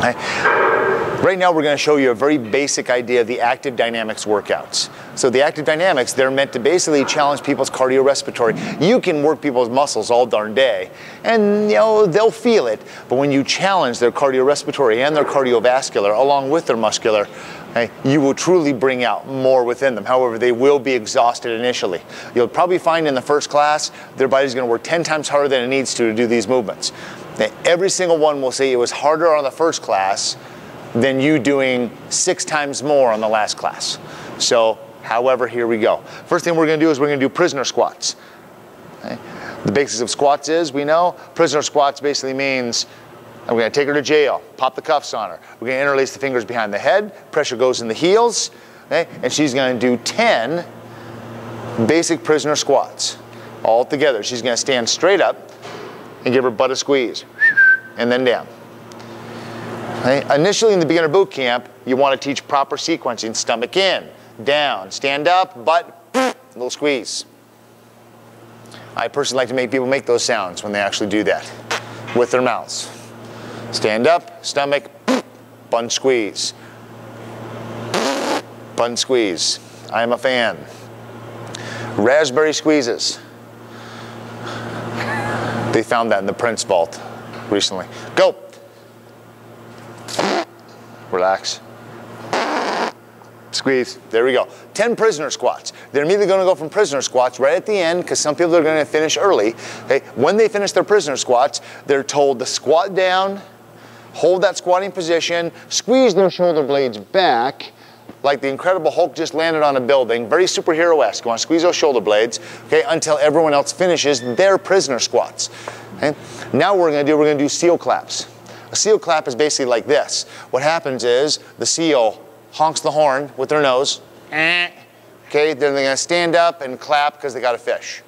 Okay. Right now we're going to show you a very basic idea of the active dynamics workouts. So the active dynamics, they're meant to basically challenge people's cardiorespiratory. You can work people's muscles all darn day and they'll feel it, but when you challenge their cardiorespiratory and their cardiovascular along with their muscular, okay, you will truly bring out more within them. However, they will be exhausted initially. You'll probably find in the first class, their body's going to work 10 times harder than it needs to do these movements. Now, every single one will say it was harder on the first class than you doing 6 times more on the last class. So, however, here we go. First thing we're going to do is we're going to do prisoner squats. Okay? The basics of squats is, we know, prisoner squats basically means we're going to take her to jail, pop the cuffs on her. We're going to interlace the fingers behind the head, pressure goes in the heels, okay? And she's going to do 10 basic prisoner squats all together. She's going to stand straight up and give her butt a squeeze, and then down. Okay? Initially in the beginner boot camp, you want to teach proper sequencing. Stomach in, down, stand up, butt, little squeeze. I personally like to make people make those sounds when they actually do that with their mouths. Stand up, stomach, bun squeeze. Bun squeeze. I am a fan. Raspberry squeezes. They found that in the Prince vault recently. Go. Relax. Squeeze. There we go. 10 prisoner squats. They're immediately going to go from prisoner squats right at the end, because some people are going to finish early. Okay? When they finish their prisoner squats, they're told to squat down, hold that squatting position, squeeze their shoulder blades back, like the Incredible Hulk just landed on a building, very superhero-esque. You want to squeeze those shoulder blades, okay, until everyone else finishes their prisoner squats. Okay? Now what we're going to do seal claps. A seal clap is basically like this. What happens is the seal honks the horn with their nose, okay, then they're going to stand up and clap because they got a fish.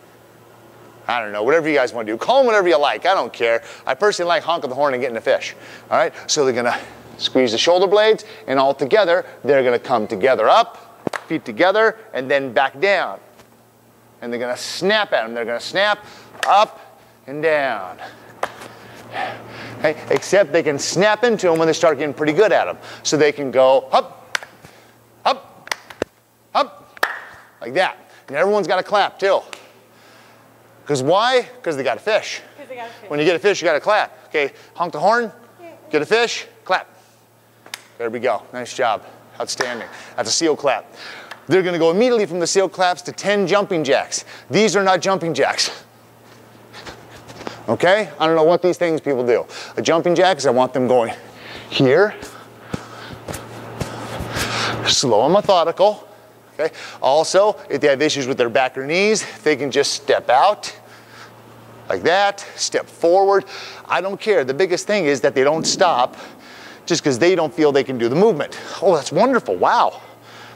I don't know, whatever you guys want to do. Call them whatever you like, I don't care. I personally like honking the horn and getting a fish. All right, so they're going to squeeze the shoulder blades, and all together, they're going to come together up, feet together, and then back down. And they're going to snap at them. They're going to snap up and down. Okay? Except they can snap into them when they start getting pretty good at them. So they can go up, up, up, like that. And everyone's got to clap too. Because why? Because they got a fish. They got a fish. When you get a fish, you got to clap. Okay, honk the horn, get a fish, clap. There we go. Nice job. Outstanding. That's a seal clap. They're going to go immediately from the seal claps to 10 jumping jacks. These are not jumping jacks. Okay? I don't know what these things people do. A jumping jack is I want them going here, slow and methodical. Okay? Also, if they have issues with their back or knees, they can just step out like that, step forward. I don't care. The biggest thing is that they don't stop just because they don't feel they can do the movement. Oh, that's wonderful. Wow.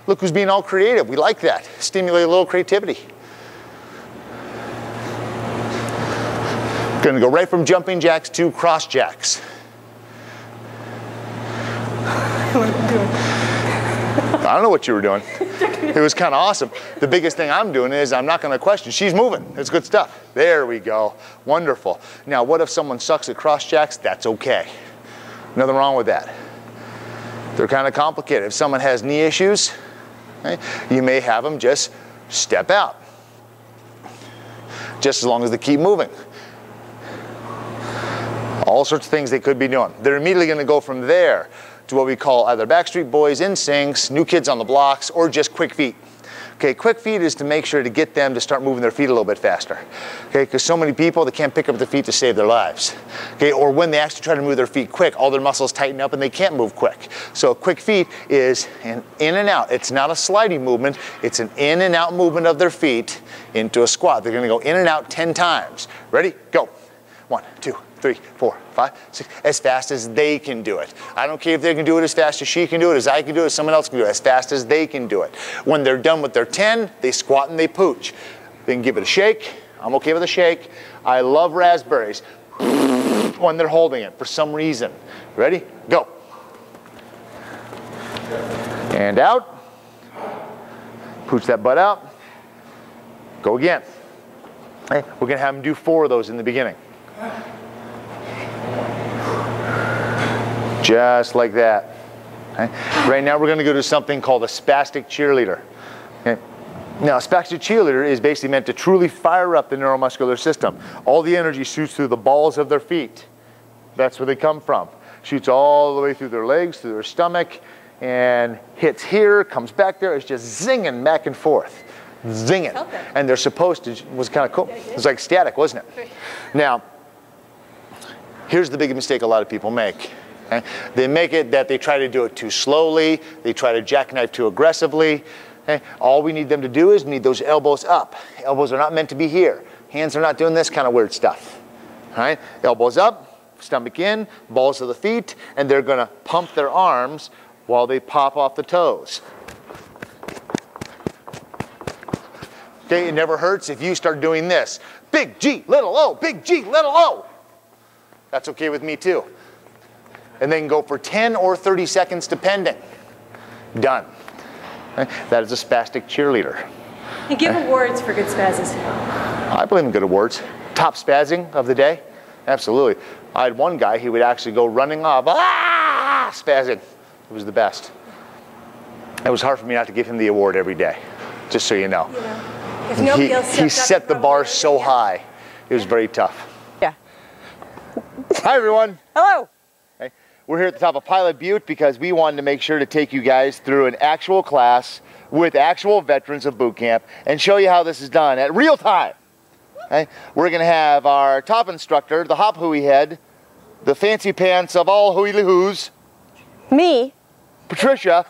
Look who's being all creative. We like that. Stimulate a little creativity. Going to go right from jumping jacks to cross jacks. I don't know what you were doing. It was kind of awesome. The biggest thing I'm doing is I'm not going to question. She's moving. It's good stuff. There we go. Wonderful. Now, what if someone sucks at cross jacks? That's okay. Nothing wrong with that. They're kind of complicated. If someone has knee issues, okay, you may have them just step out. Just as long as they keep moving. All sorts of things they could be doing. They're immediately going to go from there to what we call either Backstreet Boys, NSYNCs, New Kids on the Blocks, or just quick feet. Okay, quick feet is to make sure to get them to start moving their feet a little bit faster. Okay, because so many people, they can't pick up their feet to save their lives. Okay, or when they actually try to move their feet quick, all their muscles tighten up and they can't move quick. So a quick feet is an in and out. It's not a sliding movement. It's an in and out movement of their feet into a squat. They're going to go in and out 10 times. Ready? Go. 1, 2, 3, 4, 5, 6, as fast as they can do it. I don't care if they can do it as fast as she can do it, as I can do it, as someone else can do it, as fast as they can do it. When they're done with their 10, they squat and they pooch. They can give it a shake. I'm okay with a shake. I love raspberries when they're holding it for some reason. Ready? Go. And out. Pooch that butt out. Go again. Okay, we're going to have them do 4 of those in the beginning. Just like that. Okay. Right now we're going to go to something called a spastic cheerleader. Okay. Now, a spastic cheerleader is basically meant to truly fire up the neuromuscular system. All the energy shoots through the balls of their feet. That's where they come from. Shoots all the way through their legs, through their stomach, and hits here, comes back there. It's just zinging back and forth. Zinging. And they're supposed to, it was kind of cool. It was like static, wasn't it? Now, here's the big mistake a lot of people make. Okay? They make it that they try to do it too slowly. They try to jackknife too aggressively. Okay? All we need them to do is need those elbows up. Elbows are not meant to be here. Hands are not doing this kind of weird stuff. All right? Elbows up, stomach in, balls of the feet, and they're going to pump their arms while they pop off the toes. Okay, it never hurts if you start doing this. Big G, little O, big G, little O. That's okay with me too. And then go for 10 or 30 seconds depending. Done. Okay? That is a spastic cheerleader. And give awards for good spazzes. I believe in good awards. Top spazzing of the day? Absolutely. I had one guy, he would actually go running off, spazzing. It was the best. It was hard for me not to give him the award every day, just so you know. If nobody else he set the bar so high. It was very tough. Yeah. Hi, everyone. Hello. Okay. We're here at the top of Pilot Butte because we wanted to make sure to take you guys through an actual class with actual veterans of boot camp and show you how this is done at real time. Okay. We're going to have our top instructor, the hop hooey head, the fancy pants of all hooey-lee-hoos. Me. Patricia.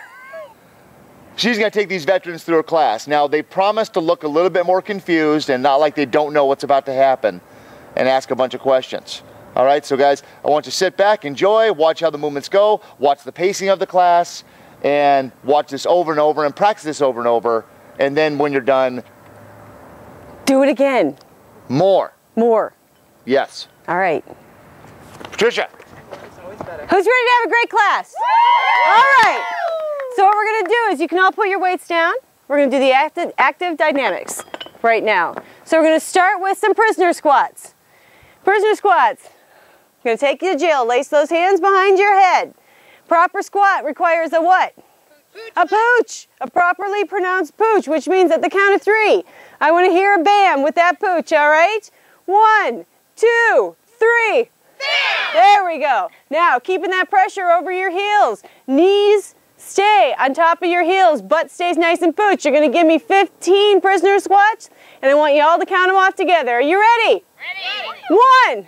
She's going to take these veterans through a class. Now, they promise to look a little bit more confused and not like they don't know what's about to happen and ask a bunch of questions. All right, so guys, I want you to sit back, enjoy, watch how the movements go, watch the pacing of the class, and watch this over and over and practice this over and over. And then when you're done, do it again. More. More. Yes. All right. Patricia. Who's ready to have a great class? All right. So what we're going to do is you can all put your weights down. We're going to do the active dynamics right now. So we're going to start with some prisoner squats. Prisoner squats. I'm going to take you to Jill. Lace those hands behind your head. Proper squat requires a what? A pooch. A properly pronounced pooch, which means at the count of 3. I want to hear a bam with that pooch, all right? 1, 2, 3. Bam! There we go. Now, keeping that pressure over your heels. Knees stay on top of your heels, butt stays nice and pooch. You're going to give me 15 prisoner squats, and I want you all to count them off together. Are you ready? Ready. 1,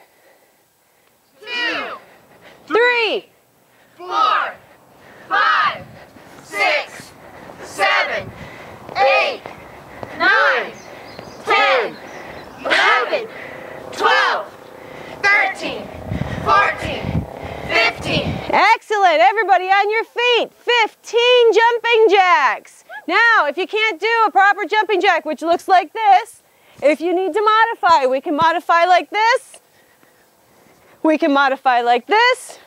2, 3, 4, 5, 6, 7, 8, 9, 10, 11, 12, 13, 14, 15. Excellent. Everybody on your feet. 15 jumping jacks. Now, if you can't do a proper jumping jack, which looks like this, if you need to modify, we can modify like this. We can modify like this.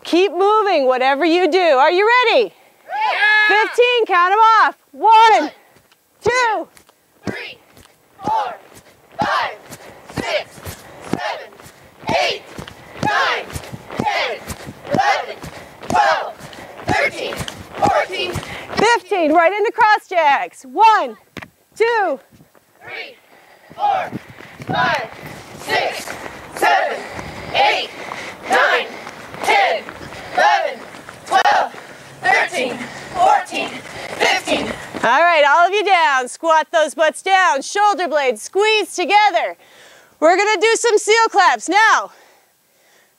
Keep moving, whatever you do. Are you ready? Yeah! 15, count them off. 1, 2, 3, 4, 5, 6, 7, 8, 9, 10, 11, 12, 13, 14, 15. Right into cross jacks. 1, 2, 3, 4, 5, 6, 7, 8, 9, 10, 11, 12, 13, 14, 15. All right, all of you down. Squat those butts down. Shoulder blades squeeze together. We're going to do some seal claps. Now,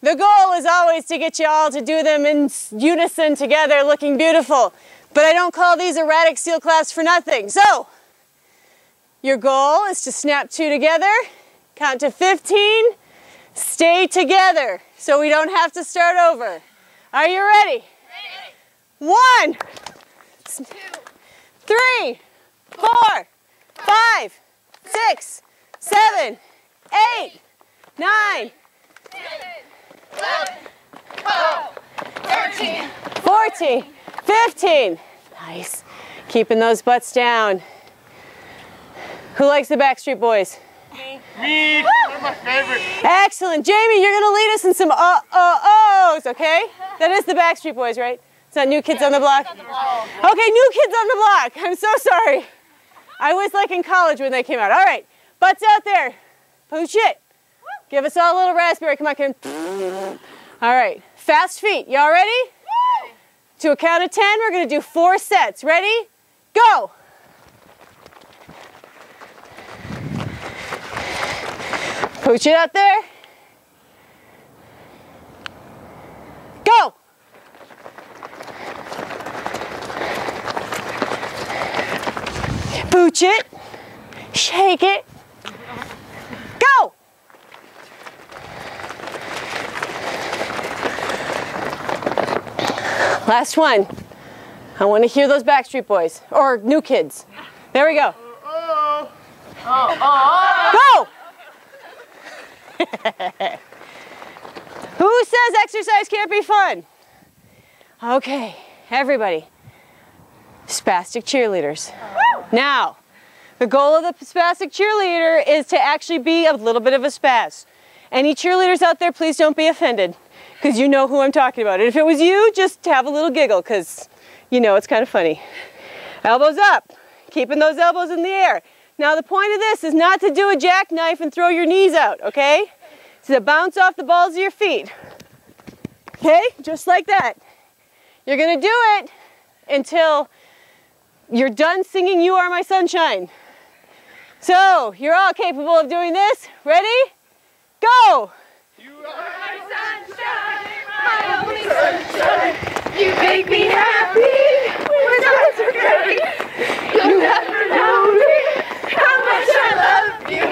the goal is always to get you all to do them in unison together, looking beautiful. But I don't call these erratic seal claps for nothing. So, your goal is to snap 2 together, count to 15, stay together so we don't have to start over. Are you ready? Ready. 1, 3, 4, 5, 6, 7, 8, 9, 10, 11, 12, 13, 14, 15. Nice. Keeping those butts down. Who likes the Backstreet Boys? Me. They're my favorite. Excellent. Jamie, you're going to lead us in some uh-oh-ohs, okay? That is the Backstreet Boys, right? It's not New Kids on the Block? Okay, New Kids on the Block. I'm so sorry. I was like in college when they came out. All right, butts out there. Push it. Give us all a little raspberry. Come on, Kim. All right, fast feet. Y'all ready? To a count of 10, we're going to do 4 sets. Ready? Go. Pooch it out there. Go. Pooch it. Shake it. Go. Last one. I want to hear those Backstreet Boys or New Kids. There we go. Go! Who says exercise can't be fun? Okay, everybody. Spastic cheerleaders. Now, the goal of the spastic cheerleader is to actually be a little bit of a spaz. Any cheerleaders out there, please don't be offended, because you know who I'm talking about. And if it was you, just have a little giggle, because you know it's kind of funny. Elbows up, keeping those elbows in the air. Now the point of this is not to do a jackknife and throw your knees out, okay? It's to bounce off the balls of your feet. Okay, just like that. You're gonna do it until you're done singing You Are My Sunshine. So, you're all capable of doing this. Ready? Go! You are my sunshine, my only sunshine. You make me happy when times are great. You'll never know me, how much I love you.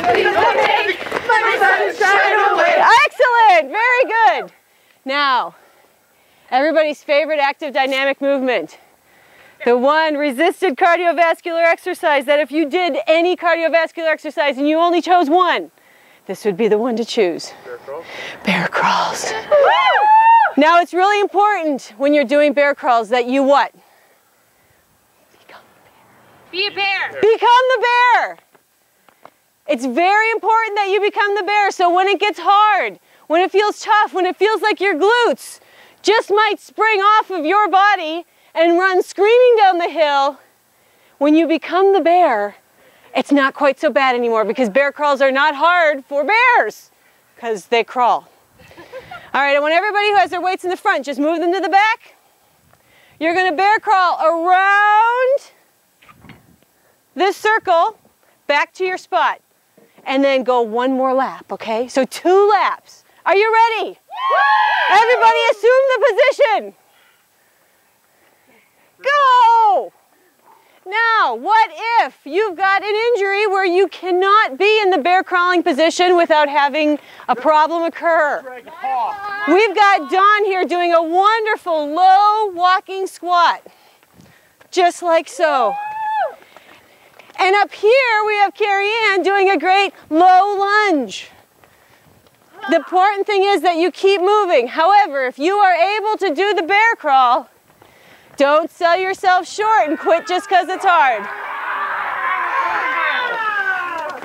Please don't take my sunshine away. Excellent! Very good. Now, everybody's favorite active dynamic movement. The one resisted cardiovascular exercise that if you did any cardiovascular exercise and you only chose one, this would be the one to choose. Bear crawls? Bear crawls. Now it's really important when you're doing bear crawls that you what? Be a bear. Become the bear. It's very important that you become the bear, so when it gets hard, when it feels tough, when it feels like your glutes just might spring off of your body and run screaming down the hill, when you become the bear, it's not quite so bad anymore, because bear crawls are not hard for bears because they crawl. All right, I want everybody who has their weights in the front, just move them to the back. You're going to bear crawl around this circle back to your spot and then go one more lap, okay? So 2 laps. Are you ready? Everybody assume the position. Go! Now, what if you've got an injury where you cannot be in the bear crawling position without having a problem occur? We've got Dawn here doing a wonderful low walking squat, just like so. And up here we have Carrie Ann doing a great low lunge. The important thing is that you keep moving. However, if you are able to do the bear crawl, don't sell yourself short and quit just because it's hard.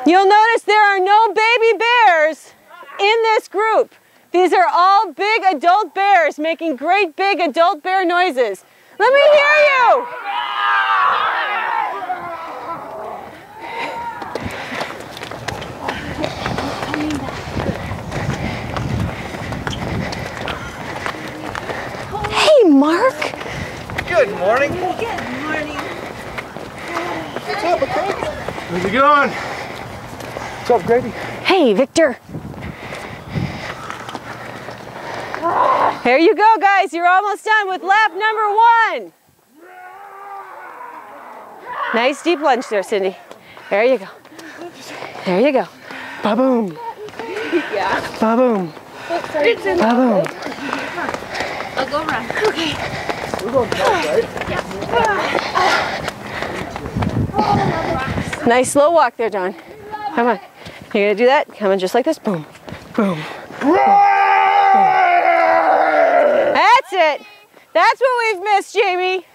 You'll notice there are no baby bears in this group. These are all big adult bears making great big adult bear noises. Let me hear you. Hey, Mark. Good morning. Good morning. What's up, okay? How's it going? What's up, Grady? Hey, Victor. There you go, guys. You're almost done with lap number 1. Nice deep lunge there, Cindy. There you go. There you go. Ba-boom. Yeah. Ba-boom. Ba-boom. I'll go run. Okay. We're going top, right? Nice slow walk there, Dawn. Come on. You're going to do that? Come on, just like this. Boom. Boom. That's it. That's what we've missed, Jamie.